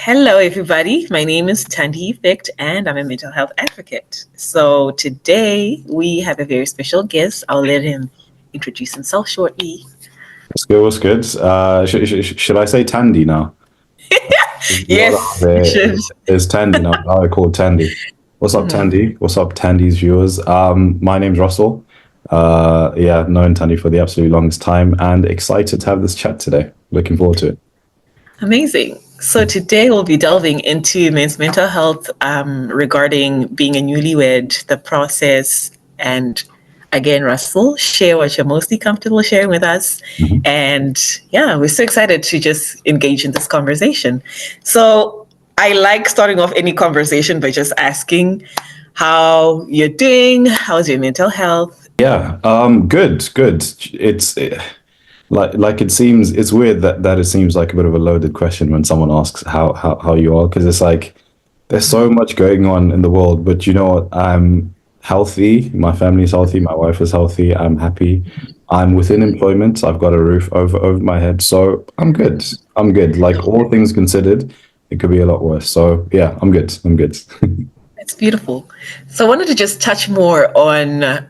Hello, everybody. My name is Tandy Vict, and I'm a mental health advocate. So today we have a very special guest. I'll let him introduce himself shortly. What's good? What's good? Should I say Tandy now? There's a lot out Yes, you there. should. It's Tandy now. I call it Tandy. What's up, Mhm. Tandy? What's up, Tandy's viewers? My name's Russell. Yeah, known Tandy for the absolute longest time, and excited to have this chat today. Looking forward to it. Amazing. So today we'll be delving into men's mental health regarding being a newlywed, the process, and again, Russell, share what you're mostly comfortable sharing with us. Mhm. And yeah, we're so excited to just engage in this conversation. So I like starting off any conversation by just asking how you're doing, how's your mental health? Yeah, good, good. Like it seems it's weird that it seems like a bit of a loaded question when someone asks how you are, because it's like there's so much going on in the world, but you know what? I'm healthy, my family's healthy, my wife is healthy, I'm happy. I'm within employment, I've got a roof over my head, so I'm good. I'm good. Like all things considered, it could be a lot worse. So yeah, I'm good. I'm good. It's beautiful. So I wanted to just touch more on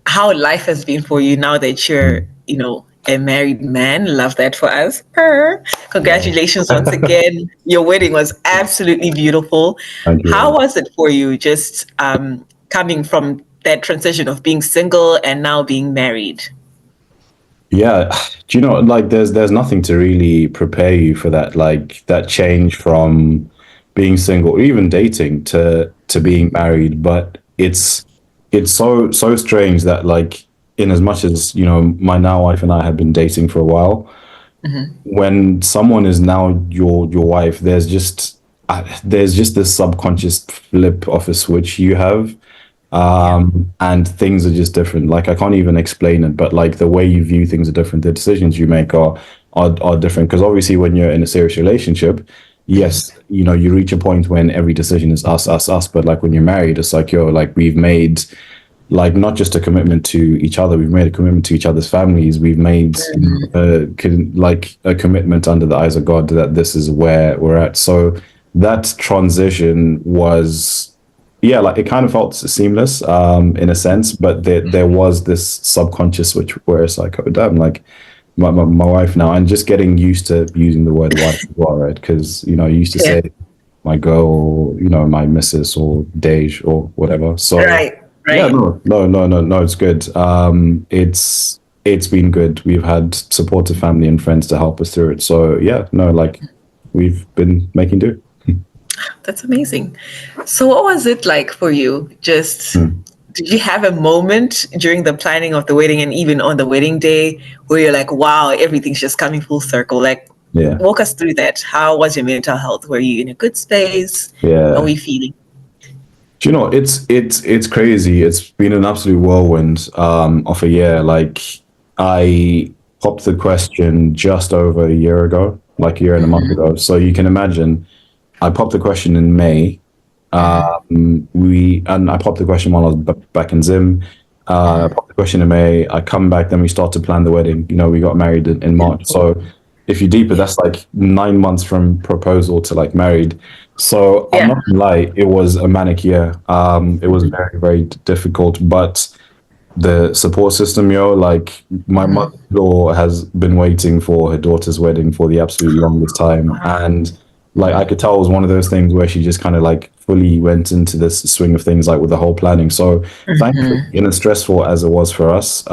how life has been for you now that you're, a married man. Love that for us. Wow. Congratulations once again. Your wedding was absolutely beautiful. Thank you very How much. was it for you just coming from that transition of being single and now being married? Yeah, do you know, like there's nothing to really prepare you for that, like that change from being single or even dating to being married. But it's so strange that like in as much as, you know, my now wife and I have been dating for a while, Hmm. when someone is now your wife, there's just this subconscious flip of a switch you have, Yeah. and things are just different. Like I can't even explain it, but like the way you view things are different. The decisions you make are different, because obviously when you're in a serious relationship, yes, you know, you reach a point when every decision is us. But like when you're married, it's like yo, like we've made like not just a commitment to each other, we've made a commitment to each other's families. We've made, you know, like a commitment under the eyes of God that this is where we're at. So that transition was, yeah, like it kind of felt seamless, in a sense, but there was this subconscious which where it's like, oh damn, like my wife now, and just getting used to using the word wife as well, right? Because you know, I used to Yeah. say my girl, or you know, my missus or Dej or whatever. So Right. yeah, Right. no, it's good. It's been good. We've had supportive family and friends to help us through it. So yeah, no, like we've been making do. That's amazing. So, what was it like for you? Just Hmm. did you have a moment during the planning of the wedding and even on the wedding day where you're like, wow, everything's just coming full circle? Like, Yeah, walk us through that. How was your mental health? Were you in a good space? How were yeah. you feeling? Do you know, it's crazy. It's been an absolute whirlwind of a year. Like I popped the question just over a year ago, like a year and a month Hmm. ago. So you can imagine, I popped the question in May. Hmm. We and I popped the question while I was back in Zim. I Hmm. popped the question in May. I come back, then we start to plan the wedding. You know, we got married in March. Beautiful. So if you deeper, Yeah. that's like 9 months from proposal to like married. So I'm Yeah. not gonna lie, it was a manic year. It was Hmm. very difficult, but the support system, yo, like my Hmm. mother-in-law has been waiting for her daughter's wedding for the absolute longest time, Wow. and like I could tell it was one of those things where she just kind of like fully went into this swing of things, like with the whole planning. So thankfully, Hmm. in as stressful as it was for us,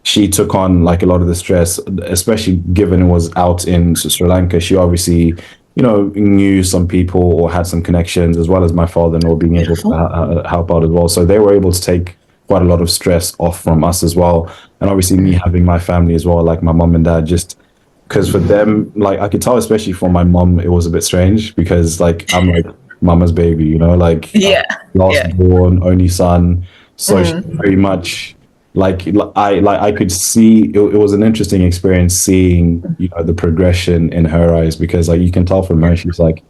she took on like a lot of the stress, especially given it was out in Sri Lanka. She obviously, you know, knew some people or had some connections, as well as my father-in-law being able to Beautiful. help out as well. So they were able to take quite a lot of stress off from us as well. And obviously me having my family as well, like my mom and dad, just because for them, like I could tell, especially for my mom, it was a bit strange because like I'm like mama's baby, you know, like Yeah. last Yeah. born, only son. So she Mm. very much I could see it was an interesting experience seeing, you know, the progression in her eyes, because like you can tell from her, she's like,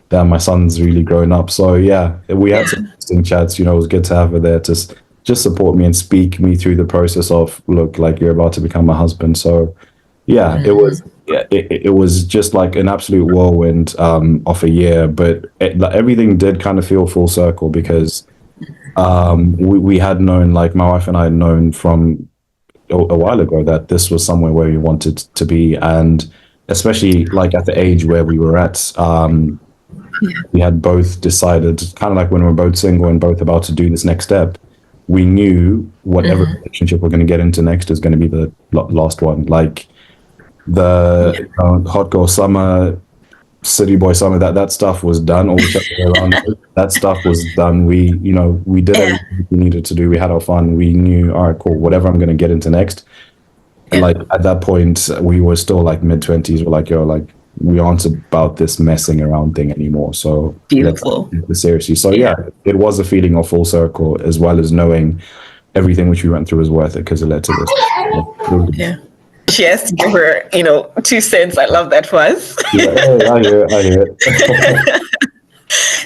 damn, my son's really grown up. So yeah, we had some Yeah. interesting chats. You know, it was good to have her there to just support me and speak me through the process of, look, like you're about to become my husband. So yeah, it Hmm. was. yeah, it was just like an absolute whirlwind of a year, but like, everything did kind of feel full circle because we had known, like my wife and I had known from a while ago that this was somewhere where we wanted to be, and especially like at the age where we were at, we had both decided, kind of like when we were both single and both about to do this next step, we knew whatever relationship we're going to get into next is going to be the last one. Like the hot girl summer, city boy summer, that stuff was done. All the other way around, that stuff was done. We did Yeah. everything we needed to do. We had our fun. We knew, all right, cool, whatever I'm going to get into next. And Yeah. like at that point, we were still like mid-20s. We're like, yo, like we aren't about this messing around thing anymore. So let's Beautiful. take this seriously. So Yeah. yeah, it was a feeling of full circle, as well as knowing everything which we went through was worth it because it led to this. Yeah. She has to give her, 2 cents. I love that for us. Yeah, I hear it. I hear it.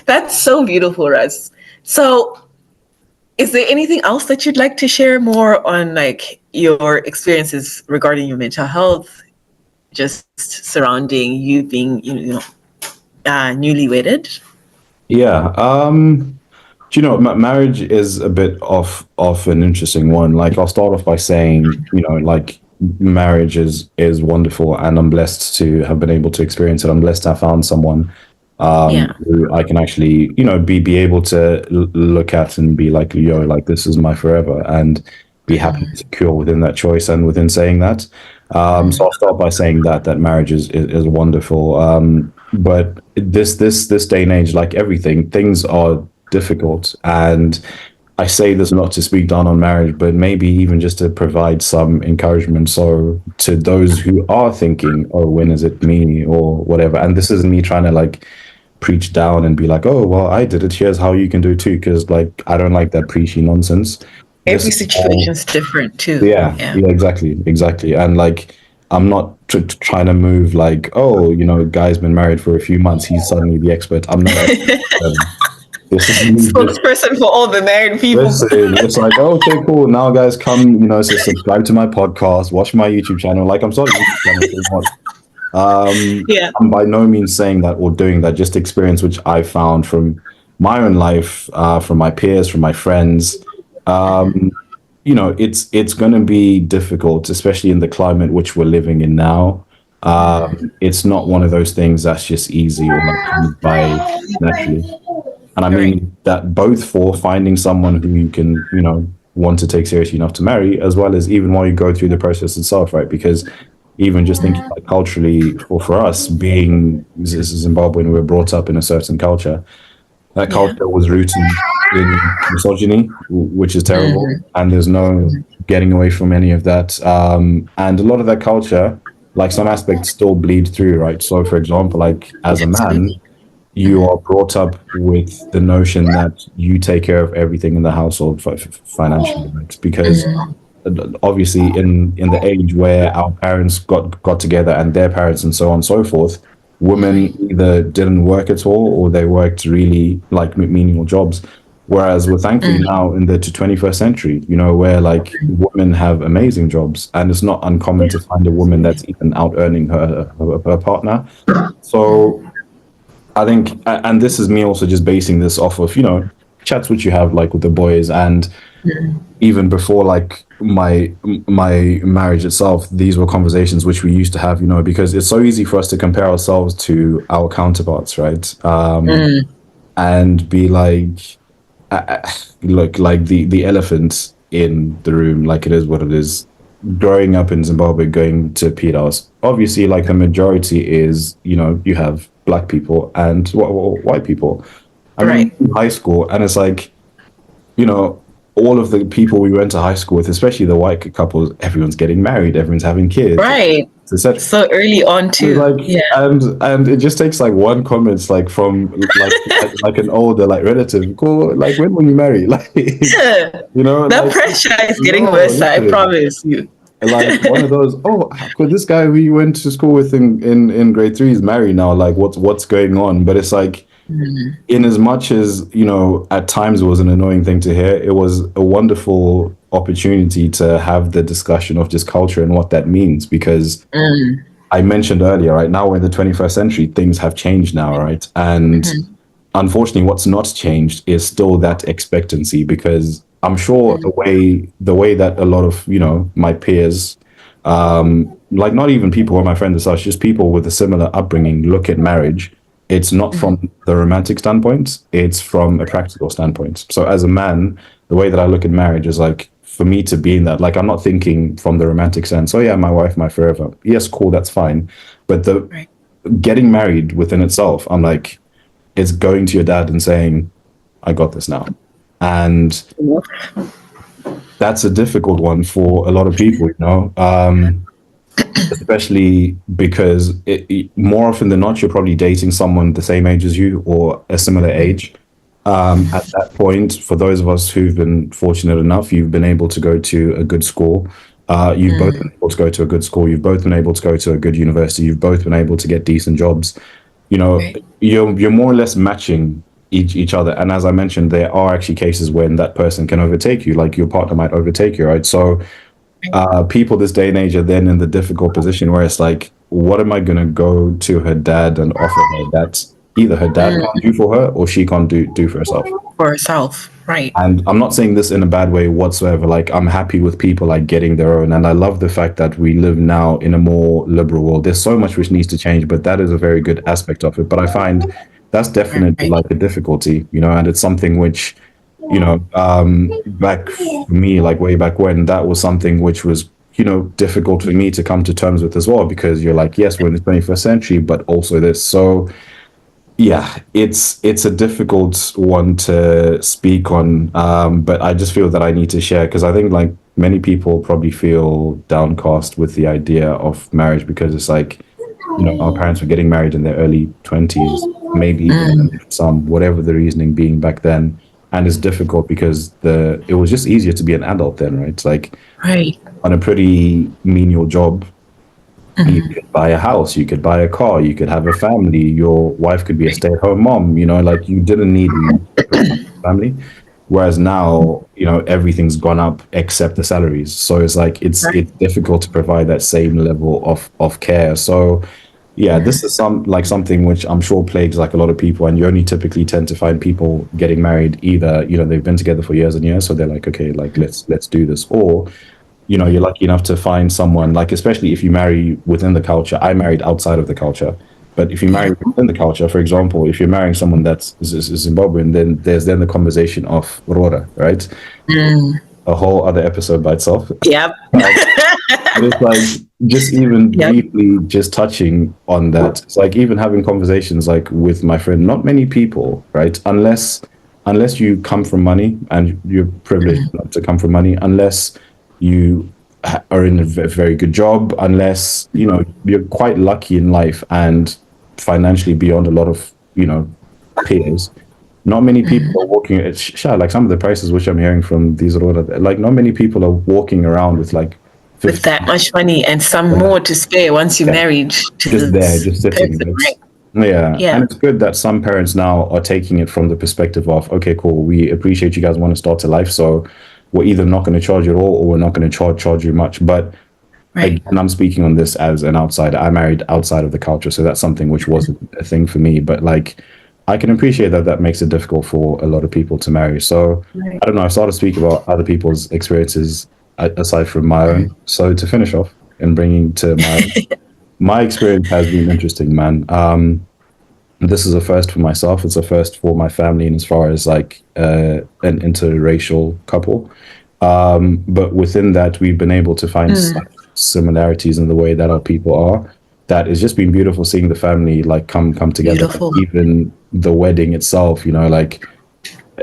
That's so beautiful, Russ. So, is there anything else that you'd like to share more on, like your experiences regarding your mental health, just surrounding you being, newly wedded? Yeah. Do you know, marriage is a bit of an interesting one. Like, I'll start off by saying, like marriage is wonderful, and I'm blessed to have been able to experience it. I'm blessed to have found someone Yeah. who I can actually, be able to look at and be like, yo, like this is my forever, and be happy and secure within that choice and within saying that. So I'll start by saying that marriage is wonderful. But this day and age, like everything, things are difficult, and I say this not to speak down on marriage, but maybe even just to provide some encouragement. So to those who are thinking, oh, when is it me or whatever, and this isn't me trying to like preach down and be like, oh, well, I did it, here's how you can do it too, because like I don't like that preachy nonsense. Every This situation's different too. yeah, Yeah. yeah, exactly. And like, I'm not trying to move like, oh, guy's been married for a few months, he's suddenly the expert. I'm not. This is me just Spokesperson for all the married people. listen. It's like, oh, okay, cool. Now, guys, come, so subscribe to my podcast, watch my YouTube channel. Like, I'm sorry, YouTube channel. So what? Yeah. I'm by no means saying that or doing that. Just experience which I found from my own life, from my peers, from my friends. It's going to be difficult, especially in the climate which we're living in now. It's not one of those things that's just easy or like comes by naturally. And I mean that both for finding someone who you can, want to take seriously enough to marry, as well as even while you go through the process itself, right? Because even just thinking like culturally, or for us being Zimbabwean, we were brought up in a certain culture. That culture was rooted in misogyny, which is terrible, and there's no getting away from any of that. And a lot of that culture, like some aspects, still bleed through, right? So, for example, like as a man, you are brought up with the notion that you take care of everything in the household financially, right? Because obviously in the age where our parents got together and their parents and so on and so forth, women either didn't work at all or they worked really like menial jobs. Whereas we're thankfully now in the 21st century, where like women have amazing jobs, and it's not uncommon to find a woman that's even out earning her partner. So I think, and this is me also just basing this off of, chats which you have like with the boys, and even before like my marriage itself, these were conversations which we used to have, because it's so easy for us to compare ourselves to our counterparts, right? And be like, look, like the elephant in the room, like it is what it is. Growing up in Zimbabwe, going to PDAS, obviously, like the majority is, you have black people and white people. I mean, in high school, and it's like, all of the people we went to high school with, especially the white couples, everyone's getting married, everyone's having kids, Right. etc. So early on too. Like, and it just takes like one comment, like from like an older like relative, cool, like when will you marry? Like, that like, pressure is getting worse. I promise you. Like one of those, oh, this guy we went to school with in grade 3 is married now. Like, what's going on? But it's like, in as much as at times it was an annoying thing to hear, it was a wonderful opportunity to have the discussion of just culture and what that means. Because I mentioned earlier, right now we're in the 21st century, things have changed now, right? And unfortunately, what's not changed is still that expectancy, because I'm sure the way that a lot of, my peers, like not even people who are my friends as such, just people with a similar upbringing look at marriage. It's not from the romantic standpoint, it's from a practical standpoint. So as a man, the way that I look at marriage is like, for me to be in that, like I'm not thinking from the romantic sense, oh yeah, my wife, my forever. Yes, cool, that's fine. But the Right. getting married within itself, I'm like, it's going to your dad and saying, I got this now. And that's a difficult one for a lot of people, especially because more often than not, you're probably dating someone the same age as you or a similar age. At that point, for those of us who've been fortunate enough, you've been able to go to a good school. You've both been able to go to a good school. You've both been able to go to a good university. You've both been able to get decent jobs. You know, Right. you're more or less matching each other. And as I mentioned, there are actually cases when that person can overtake you, like your partner might overtake you, right? So people this day and age are then in the difficult position where it's like, what am I going to go to her dad and offer her that either her dad can't do for her or she can't do for herself? For herself. Right. And I'm not saying this in a bad way whatsoever. Like, I'm happy with people like getting their own. And I love the fact that we live now in a more liberal world. There's so much which needs to change, but that is a very good aspect of it. But I find that's definitely Right. like a difficulty, and it's something which, back for me, like way back when, that was something which was, difficult for me to come to terms with as well, because you're like, yes, we're in the 21st century, but also this. So, yeah, it's a difficult one to speak on, but I just feel that I need to share because I think like many people probably feel downcast with the idea of marriage because it's like, our parents were getting married in their early 20s, maybe even some, whatever the reasoning being back then, and it's difficult because it was just easier to be an adult then, right? It's like Right. on a pretty menial job, you could buy a house, you could buy a car, you could have a family, your wife could be a stay-at-home mom, like you didn't need much to provide for the family. Whereas now, everything's gone up except the salaries. So it's like it's Right. difficult to provide that same level of care. So yeah, this is something which I'm sure plagues like a lot of people, and you only typically tend to find people getting married either, they've been together for years and years, so they're like, okay, like let's do this, or you're lucky enough to find someone, like, especially if you marry within the culture. I married outside of the culture, but if you marry Yeah. within the culture, for example, if you're marrying someone that's is Zimbabwean, then there's the conversation of Rora, right? A whole other episode by itself. Yep. But it's like just even Yep. briefly just touching on that. It's like even having conversations like with my friend, not many people, right? Unless you come from money and you're privileged enough to come from money, unless you are in a very good job, unless you're quite lucky in life and financially beyond a lot of peers. Not many people are walking. It's like some of the prices which I'm hearing from these like not many people are walking around with like With 50, that much money and some more to spare once you're yeah, married to just there, this just sitting. person, right? Yeah, Yeah. and it's good that some parents now are taking it from the perspective of, okay, cool, we appreciate you guys want to start a life, so we're either not going to charge you at all or we're not going to charge you much. But Right. again, I'm speaking on this as an outsider. I married outside of the culture, so that's something which wasn't a thing for me. But like, I can appreciate that that makes it difficult for a lot of people to marry. So Right. I don't know. I started to speak about other people's experiences aside from my own. So to finish off and bringing to my experience has been interesting, man. This is a first for myself. It's a first for my family, and as far as like an interracial couple. But within that, we've been able to find such similarities in the way that our people are. That it's just been beautiful seeing the family like come together. Like, Beautiful. even the wedding itself, like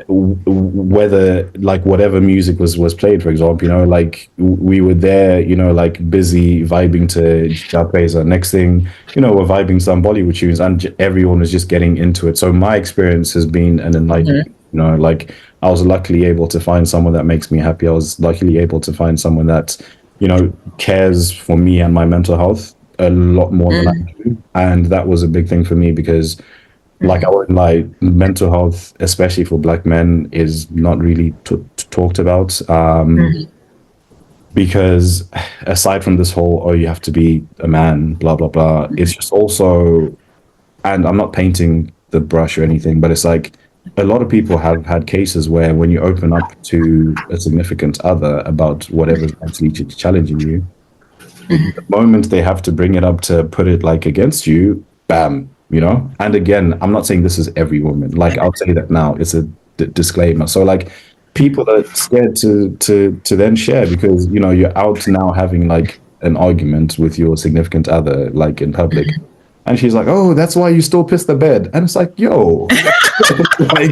whether like whatever music was played, for example, like we were there, like busy vibing to Japeza. Next thing, we're vibing some Bollywood tunes, and everyone was just getting into it. So my experience has been an enlightenment. Like I was luckily able to find someone that makes me happy. I was luckily able to find someone that, cares for me and my mental health a lot more than I do, and that was a big thing for me because like I wouldn't lie, mental health, especially for Black men, is not really talked about. because aside from this whole, oh, you have to be a man, blah blah blah, it's just also, and I'm not painting the brush or anything, but it's like a lot of people have had cases where when you open up to a significant other about whatever's actually challenging you, the moment they have to bring it up to put it like against you, bam, you know. And again, I'm not saying this is every woman. Like I'll say that now. It's a disclaimer. So like people are scared to then share because you know you're out now having like an argument with your significant other like in public, and she's like, "Oh, that's why you still piss the bed," and it's like, "Yo, like."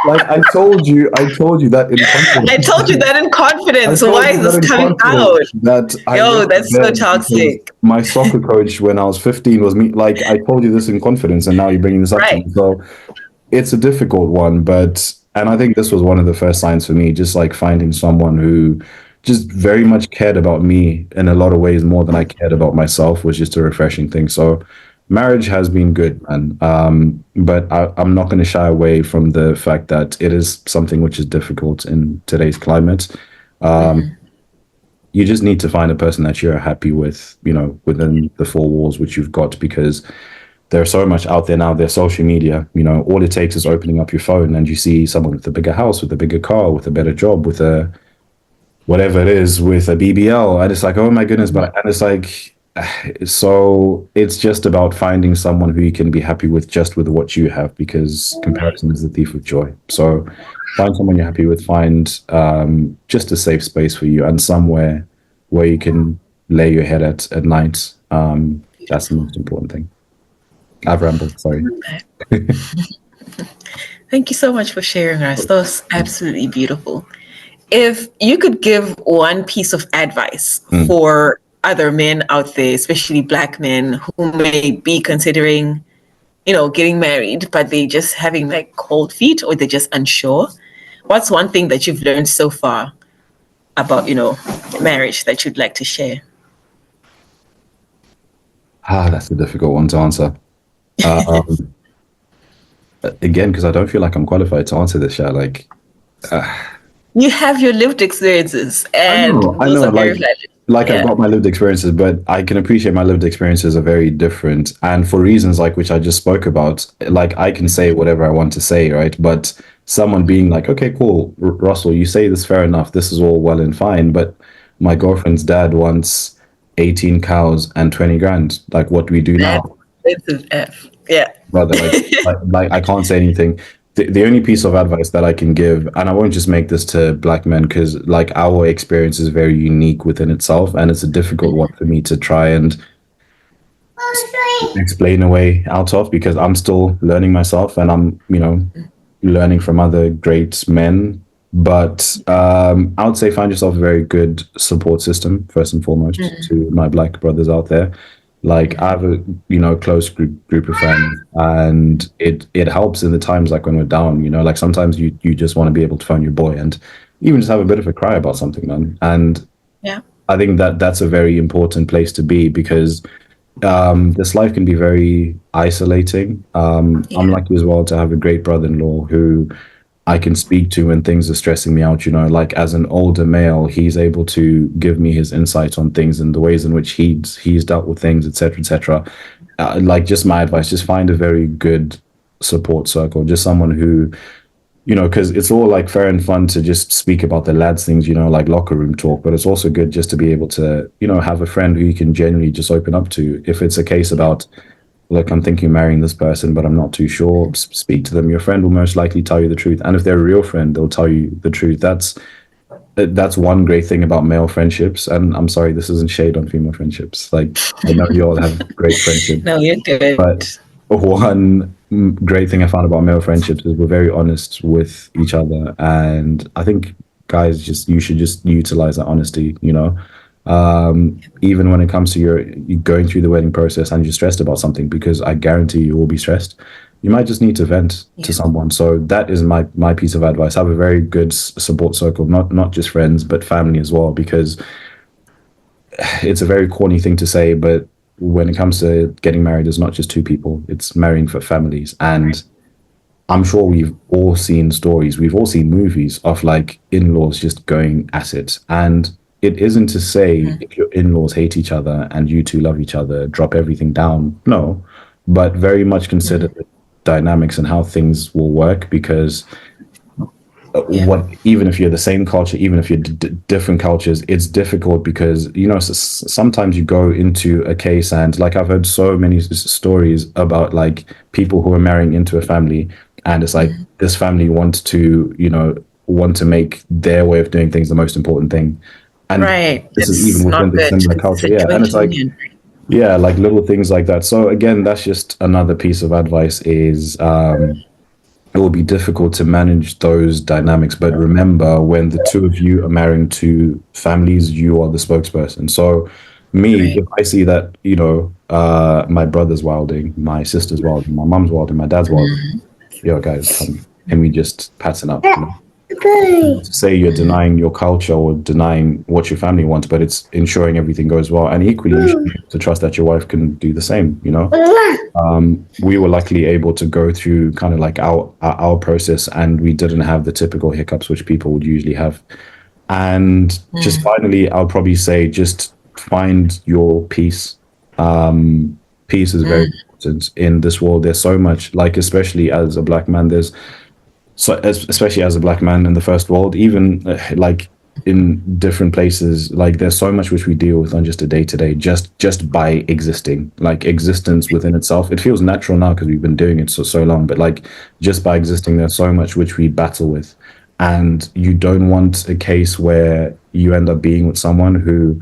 Like I told you that in I confidence. told you that in I confidence. told Why you is that this in coming confidence out? that I Yo, went to that's so bed because toxic. my soccer coach when I was 15 was me. Like I told you this in confidence, and now you're bringing this up to Right. me. So it's a difficult one, but and I think this was one of the first signs for me, just like finding someone who just very much cared about me in a lot of ways more than I cared about myself was just a refreshing thing. So marriage has been good, man. But I'm not going to shy away from the fact that it is something which is difficult in today's climate. You just need to find a person that you're happy with, you know, within the four walls which you've got, because there's so much out there now. There's social media, you know, all it takes is opening up your phone and you see someone with a bigger house, with a bigger car, with a better job, with a whatever it is, with a BBL. And it's like, oh my goodness. But, and it's like, so it's just about finding someone who you can be happy with just with what you have, because comparison is the thief of joy. So find someone you're happy with, find just a safe space for you and somewhere where you can lay your head at night. That's the most important thing. I've rambled, sorry. Thank you so much for sharing us. That was absolutely beautiful. If you could give one piece of advice Mm. for other men out there, especially Black men who may be considering, getting married, but they just having like cold feet or they're just unsure, what's one thing that you've learned so far about, marriage that you'd like to share? That's a difficult one to answer. Um, Again, because I don't feel like I'm qualified to answer this, yeah. Like, You have your lived experiences, and I those know, are very valid. like I've Yeah. got my lived experiences, but I can appreciate my lived experiences are very different, and for reasons like which I just spoke about. Like I can say whatever I want to say, right? But someone being like, okay, cool, Russell, you say this, fair enough. This is all well and fine, but my girlfriend's dad wants 18 cows and 20 grand. Like, what do we do That's now? expensive F. Yeah. Brother, like I can't say anything. The only piece of advice that I can give, and I won't just make this to black men, because like our experience is very unique within itself, and it's a difficult one for me to try and explain a way out of, because I'm still learning myself, and I'm, learning from other great men. But I would say find yourself a very good support system first and foremost, to my black brothers out there. Like I have a close group of friends, and it helps in the times like when we're down. Like sometimes you just want to be able to phone your boy and even just have a bit of a cry about something, man. And Yeah. I think that that's a very important place to be, because this life can be very isolating. I'm Yeah. lucky as well to have a great brother-in-law who I can speak to when things are stressing me out. Like as an older male, he's able to give me his insights on things and the ways in which he's dealt with things, etc., etc. Like just my advice, just find a very good support circle, just someone who because it's all like fair and fun to just speak about the lads things, like locker room talk, but it's also good just to be able to, have a friend who you can genuinely just open up to. If it's a case about, look, I'm thinking of marrying this person, but I'm not too sure, speak to them. Your friend will most likely tell you the truth. And if they're a real friend, they'll tell you the truth. That's one great thing about male friendships. And I'm sorry, this isn't shade on female friendships. Like, I know you all have great friendships, No, you're but good. one great thing I found about male friendships is we're very honest with each other, and I think guys, you should just utilize that honesty. Even when it comes to you going through the wedding process and you're stressed about something, because I guarantee you will be stressed. You might just need to vent to Yeah. someone. So that is my piece of advice. Have a very good support circle, not just friends, but family as well, because it's a very corny thing to say, but when it comes to getting married, it's not just two people, it's marrying for families. And I'm sure we've all seen stories, we've all seen movies of like in laws just going at it. And it isn't to say Mhm. if your in-laws hate each other and you two love each other, drop everything down. No, but very much consider Mhm. the dynamics and how things will work because Yeah. what even if you're the same culture, even if you're different cultures, it's difficult because sometimes you go into a case and like I've heard so many stories about like people who are marrying into a family and it's like Mhm. this family wants to want to make their way of doing things the most important thing, and Right. this is even It's within not the good. similar It's a culture, yeah, and it's situation like union. yeah, like little things like that. So again, that's just another piece of advice is it will be difficult to manage those dynamics. But remember, when the two of you are marrying two families, you are the spokesperson. So, me, Right. if I see that, my brother's wilding, my sister's wilding, my mum's wilding, my dad's wilding, Mhm. yo, guys, come, can we just pattern up? Right. Not to say you're denying your culture or denying what your family wants, but it's ensuring everything goes well. And equally, you should be able to trust that your wife can do the same. We were luckily able to go through kind of like our process, and we didn't have the typical hiccups which people would usually have. And just Mm. finally, I'll probably say just find your peace. Peace is very Mm. important in this world. There's so much, like especially as a black man, there's so especially as a black man in the first world, even like in different places, like there's so much which we deal with on just a day to day, just by existing, like existence within itself. It feels natural now because we've been doing it so long, but like just by existing, there's so much which we battle with, and you don't want a case where you end up being with someone who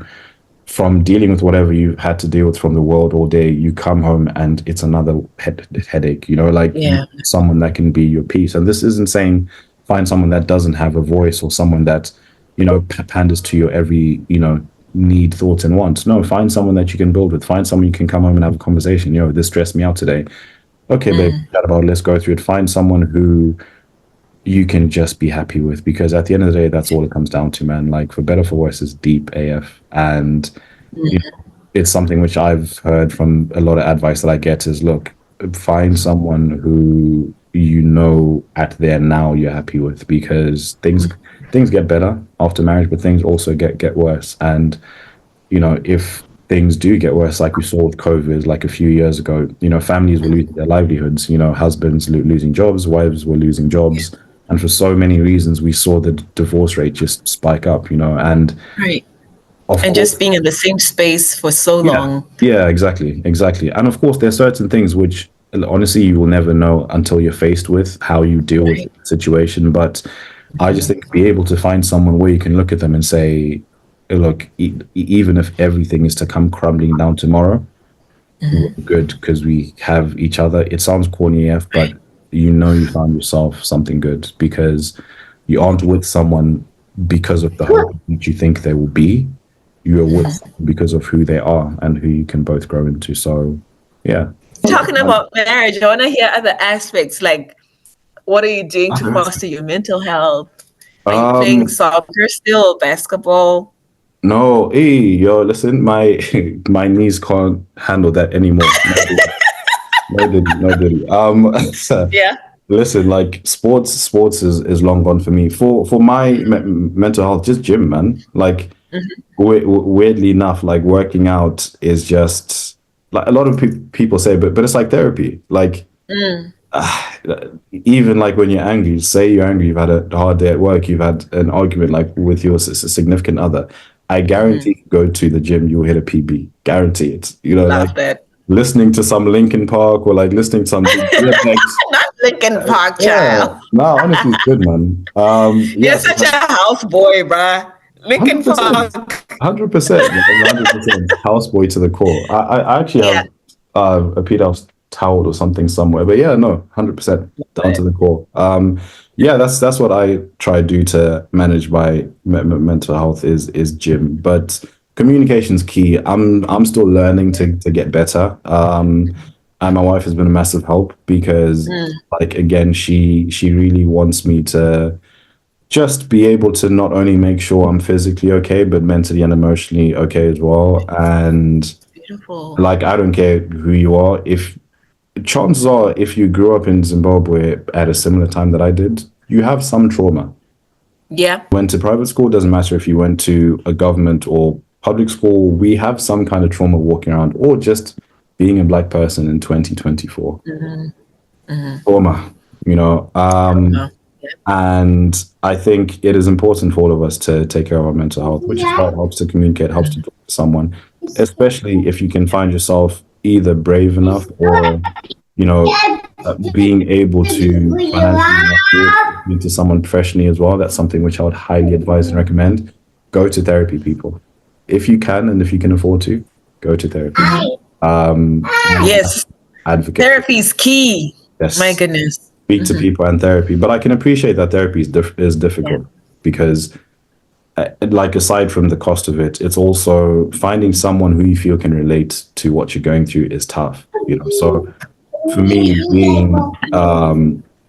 from dealing with whatever you had to deal with from the world all day, you come home and it's another headache. Like you Yeah. someone that can be your peace. And this isn't saying find someone that doesn't have a voice or someone that panders to your every need, thoughts, and wants. No, find someone that you can build with. Find someone you can come home and have a conversation. This stressed me out today. Okay, babe, Mm. chat about it. Let's go through it. Find someone who you can just be happy with because at the end of the day, that's all it comes down to, man. Like for better for worse, is deep AF, and Mm. it's something which I've heard from a lot of advice that I get is look, find someone who at their now you're happy with because things get better after marriage, but things also get worse. And if things do get worse, like we saw with COVID, like a few years ago, families were losing their livelihoods, husbands losing jobs, wives were losing jobs. And for so many reasons, we saw the divorce rate just spike up, and Right. of And course, just being in the same space for so yeah, long. yeah, exactly. And of course, there's certain things which honestly you will never know until you're faced with how you deal with Right. the situation. But I just think be able to find someone where you can look at them and say, look, even if everything is to come crumbling down tomorrow, we're Mhm. good because we have each other. It sounds corny AF, but Right. you found yourself something good because you aren't with someone because of the hope that you think they will be. You are with Mhm. someone because of who they are and who you can both grow into. So, yeah. Talking about marriage, I want to hear other aspects. Like, what are you doing to Um, foster your mental health? Are you playing soccer still, basketball? no, hey, yo, listen, my my knees can't handle that anymore. No, diddy, no, diddy. Yeah. Listen, like sports is long gone for me. For my mental health, just gym, man. Like Mhm. weirdly enough, like working out is just like a lot of people say, but it's like therapy. Like Mm. even like when you're angry, say you're angry, you've had a hard day at work, you've had an argument like with your significant other. I Mhm. guarantee, go to the gym, you'll hit a PB. Guarantee it. Like Love that. listening to some Linkin Park or like listening to some DMX. Not Lincoln Park, Yeah, child. no, honestly, it's good, man. You're Yeah, such a house boy, bruh. Lincoln 100%, Park. 100%, 100%. Houseboy to the core. I actually Yeah. have a Pete House towel or something somewhere, but yeah, no, 100% down to But the core. Yeah, that's what I try to do to manage my mental health is gym, but communication's key. I'm still learning to get better. And my wife has been a massive help because, mm, like, again, she really wants me to just be able to not only make sure I'm physically okay, but mentally and emotionally okay as well. And beautiful. like, I don't care who you are. If chances are, if you grew up in Zimbabwe at a similar time that I did, you have some trauma. Yeah. Went to private school, doesn't matter if you went to a government or public school, we have some kind of trauma walking around, or just being a black person in 2024. Trauma, you know. Uh, yeah. And I think it is important for all of us to take care of our mental health, which is why it helps to communicate, helps to talk to someone, especially if you can find yourself either brave enough or, you know, being able to financially speak to someone professionally as well. That's something which I would highly advise and recommend. Go to therapy, people. If you can and if you can afford to, go to therapy. Yes. Advocate. Therapy is key. Yes. My goodness. Speak to people and therapy. But I can appreciate that therapy is difficult because, like, aside from the cost of it, it's also finding someone who you feel can relate to what you're going through is tough. You know, so for me, being a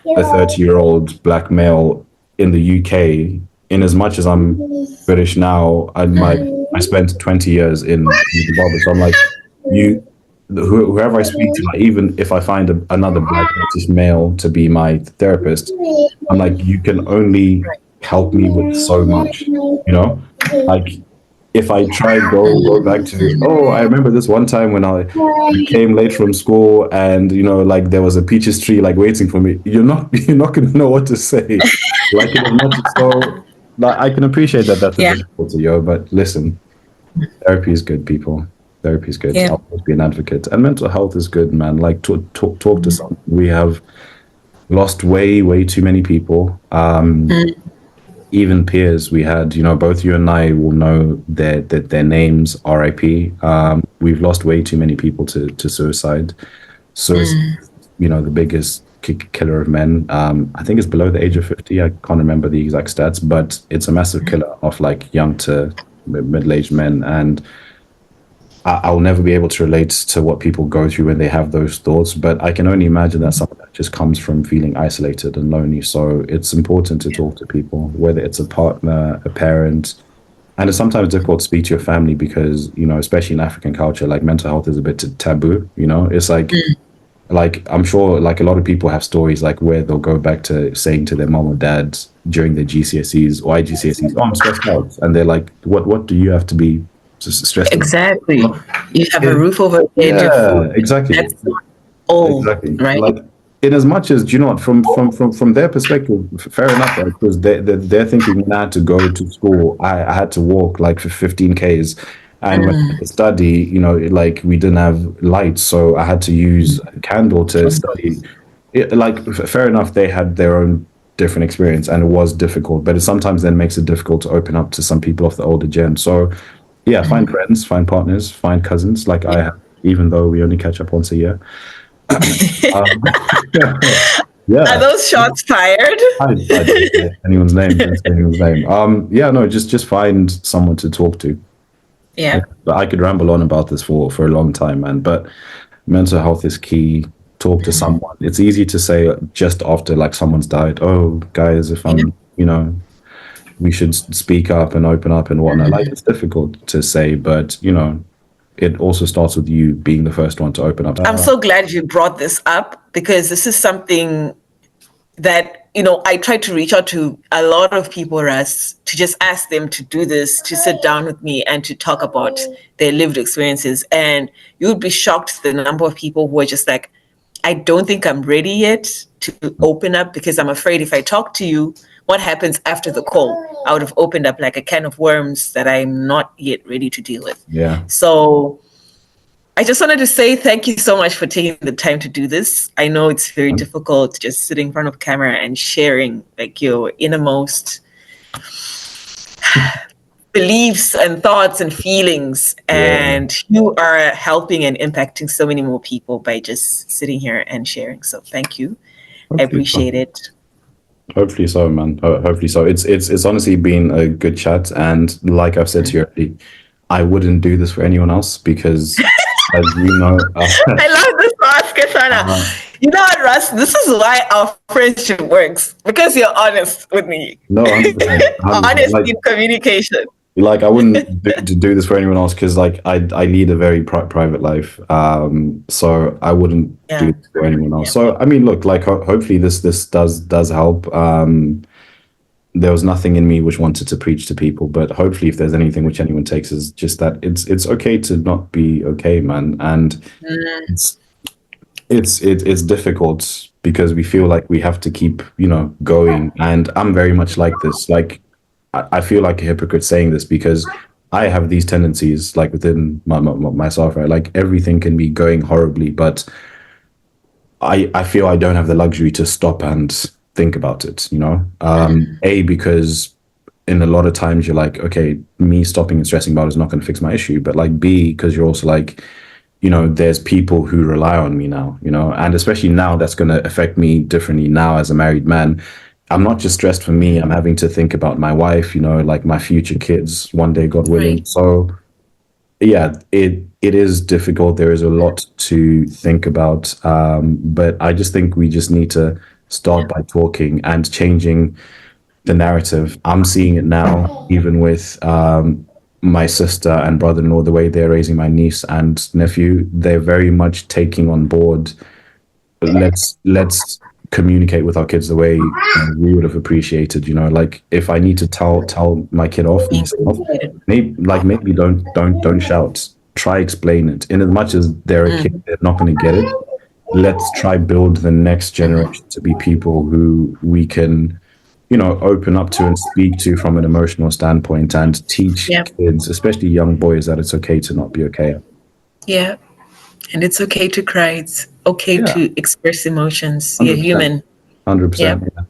30-year-old black male in the UK, in as much as I'm British now, I spent 20 years in Zimbabwe. So I'm like, you, whoever I speak to, like, even if I find another black British male to be my therapist, I'm like, you can only help me with so much, you know? Like, if I try go back to, oh, I remember this one time when I came late from school and, you know, like there was a peaches tree like waiting for me. You're not gonna know what to say. Like, in as much as so, like, I can appreciate that that's a Yeah. difficulty, yo. But listen, therapy is good, people. Therapy is good. Yeah. I'll always be an advocate, and mental health is good, man. Like, talk to someone. We have lost way too many people. Even peers we had, you know, both you and I will know their names, RIP. We've lost way too many people to suicide. Suicide, you know, the biggest killer of men. I think it's below the age of 50. I can't remember the exact stats, but it's a massive killer of like young to middle-aged men. And I'll never be able to relate to what people go through when they have those thoughts, but I can only imagine that some of that just comes from feeling isolated and lonely. So it's important to talk to people, whether it's a partner, a parent, and it's sometimes difficult to speak to your family because, you know, especially in African culture, like mental health is a bit taboo, you know. It's like I'm sure like a lot of people have stories like where they'll go back to saying to their mom or dad during their GCSEs or IGCSEs, oh, I'm stressed out. And they're like, what do you have to be stressed about? Exactly. You have a roof over your head, your Yeah, food. exactly. That's all, Exactly. right? Like, in as much as, you know what, from their perspective, fair enough, right? Because they're thinking when I had to go to school, I had to walk like for 15 Ks. And when I had to study, you know, like we didn't have lights, so I had to use a candle to study. Fair enough, they had their own different experience and it was difficult, but it sometimes then makes it difficult to open up to some people of the older gen. So yeah, find friends, find partners, find cousins like I have, even though we only catch up once a year. Um, Are yeah, those shots fired? I didn't say anyone's name. Didn't say anyone's name. Yeah, no, just find someone to talk to. Yeah, Yeah. but I could ramble on about this for a long time, man. But mental health is key. Talk to someone. It's easy to say just after like someone's died. Oh, guys, if I'm, you know, we should speak up and open up and whatnot. Like, it's difficult to say, but you know, it also starts with you being the first one to open up. I'm so glad you brought this up because this is something that, you know, I try to reach out to a lot of people, Russ, to just ask them to do this, to sit down with me and to talk about their lived experiences. And you would be shocked the number of people who are just like, I don't think I'm ready yet to open up because I'm afraid if I talk to you, what happens after the call? I would have opened up like a can of worms that I'm not yet ready to deal with. Yeah. So I just wanted to say thank you so much for taking the time to do this. I know it's very difficult just sitting in front of camera and sharing like your innermost beliefs and thoughts and feelings. And you are helping and impacting so many more people by just sitting here and sharing. So thank you. I appreciate it. Hopefully so, man. Hopefully so. It's honestly been a good chat, and like I've said to you already, I wouldn't do this for anyone else because, as you know, I love this Oscar Shana. You know what, Russ? This is why our friendship works because you're honest with me. no, 100%, 100%. Honest Like, in communication. like I wouldn't do this for anyone else because like I lead a very private life, so I wouldn't do this for anyone else. So I mean, look, like hopefully this does help. there was nothing in me which wanted to preach to people. But hopefully, if there's anything which anyone takes, is just that it's okay to not be okay, man. And Mm, it's it's difficult because we feel like we have to keep, going. And I'm very much like this. Like I feel like a hypocrite saying this because I have these tendencies like within myself, right? Like everything can be going horribly, but I feel I don't have the luxury to stop and think about it, A, because in a lot of times you're like, okay, me stopping and stressing about it is not going to fix my issue. But like B, because you're also like, there's people who rely on me now, and especially now that's going to affect me differently now as a married man. I'm not just stressed for me, I'm having to think about my wife, like my future kids one day, God willing. right. So yeah, it is difficult. There is a lot to think about, but I just think we just need to start by talking and changing the narrative. I'm seeing it now, even with my sister and brother-in-law, the way they're raising my niece and nephew. They're very much taking on board. Let's communicate with our kids the way we would have appreciated. Like if I need to tell my kid off Being myself, communicated. maybe don't shout. Try explain it. In as much as they're a kid, Mm, they're not going to get it. Let's try build the next generation to be people who we can, open up to and speak to from an emotional standpoint and teach yeah, kids, especially young boys, that it's okay to not be okay. yeah. And it's okay to cry. It's okay Yeah, to express emotions. You're 100%. human. Yeah. 100%.